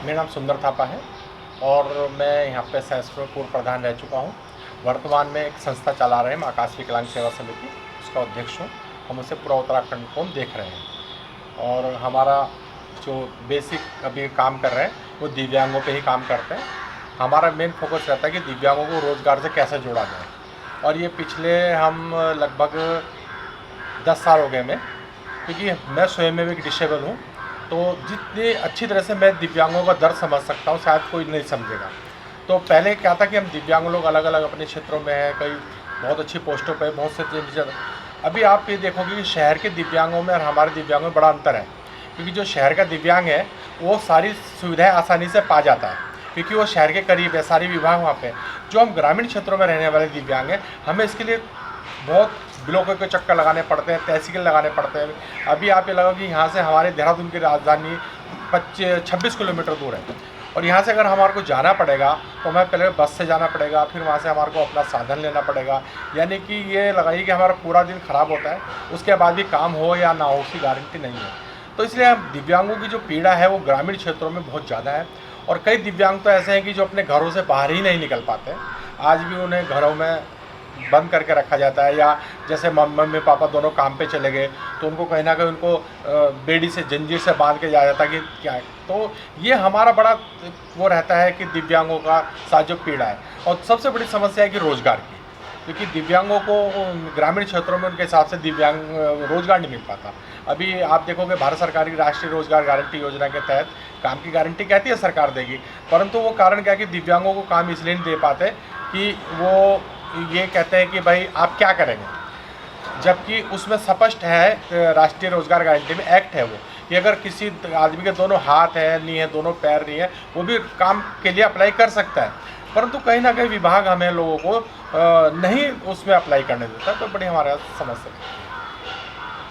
मेरा नाम सुंदर थापा है और मैं यहाँ पे सहसपुर पूर्व प्रधान रह चुका हूँ। वर्तमान में एक संस्था चला रहे हैं हम, आकाश विकलांग सेवा समिति, उसका अध्यक्ष हूँ। हम उसे पूरा उत्तराखंड को हम देख रहे हैं और हमारा जो बेसिक अभी काम कर रहे हैं वो दिव्यांगों पे ही काम करते हैं। हमारा मेन फोकस रहता है कि दिव्यांगों को रोज़गार से कैसे जोड़ा जाए, और ये पिछले हम लगभग 10 साल हो गए मैं, क्योंकि मैं स्वयं में भी एक डिसेबल हूँ। तो जितनी अच्छी तरह से मैं दिव्यांगों का दर्द समझ सकता हूँ शायद कोई नहीं समझेगा। तो पहले क्या था कि हम दिव्यांग लोग अलग अलग अपने क्षेत्रों में हैं, कई बहुत अच्छी पोस्टों पे, बहुत से। अभी आप ये देखोगे कि शहर के दिव्यांगों में और हमारे दिव्यांगों में बड़ा अंतर है, क्योंकि जो शहर का दिव्यांग है वो सारी सुविधाएं आसानी से पा जाता है, क्योंकि वो शहर के करीब है, सारी विभाग वहाँ पे। जो हम ग्रामीण क्षेत्रों में रहने वाले दिव्यांग हैं, हमें इसके लिए बहुत ब्लॉकों के चक्कर लगाने पड़ते हैं, तहसील लगाने पड़ते हैं। अभी आप ये लगाओ कि यहाँ से हमारे देहरादून की राजधानी 26 किलोमीटर दूर है, और यहाँ से अगर हमारे को जाना पड़ेगा तो हमें पहले बस से जाना पड़ेगा, फिर वहाँ से हमारे को अपना साधन लेना पड़ेगा। यानी कि ये लगाइए कि हमारा पूरा दिन ख़राब होता है, उसके बाद भी काम हो या ना हो उसकी गारंटी नहीं है। तो इसलिए हम दिव्यांगों की जो पीड़ा है वो ग्रामीण क्षेत्रों में बहुत ज़्यादा है, और कई दिव्यांग तो ऐसे हैं कि जो अपने घरों से बाहर ही नहीं निकल पाते। आज भी उन्हें घरों में बंद करके रखा जाता है, या जैसे मम्मी पापा दोनों काम पे चले गए तो उनको कहीं ना कहीं उनको बेड़ी से, जंजीर से बांध के जाया जाता है कि क्या है। तो ये हमारा बड़ा वो रहता है कि दिव्यांगों का साथ जो पीड़ा है, और सबसे बड़ी समस्या है कि रोज़गार की, क्योंकि दिव्यांगों को ग्रामीण क्षेत्रों में उनके हिसाब से दिव्यांग रोज़गार नहीं मिल पाता। अभी आप देखोगे भारत सरकार की राष्ट्रीय रोज़गार गारंटी योजना के तहत काम की गारंटी कहती है सरकार देगी, परंतु वो कारण क्या है कि दिव्यांगों को काम इसलिए नहीं दे पाते कि वो ये कहते हैं कि भाई आप क्या करेंगे, जबकि उसमें स्पष्ट है, राष्ट्रीय रोज़गार गारंटी में एक्ट है वो, कि अगर किसी आदमी के दोनों हाथ है नहीं है, दोनों पैर नहीं है, वो भी काम के लिए अप्लाई कर सकता है। परंतु कहीं ना कहीं विभाग हमें लोगों को नहीं उसमें अप्लाई करने देता, तो बड़ी हमारे समस्या है।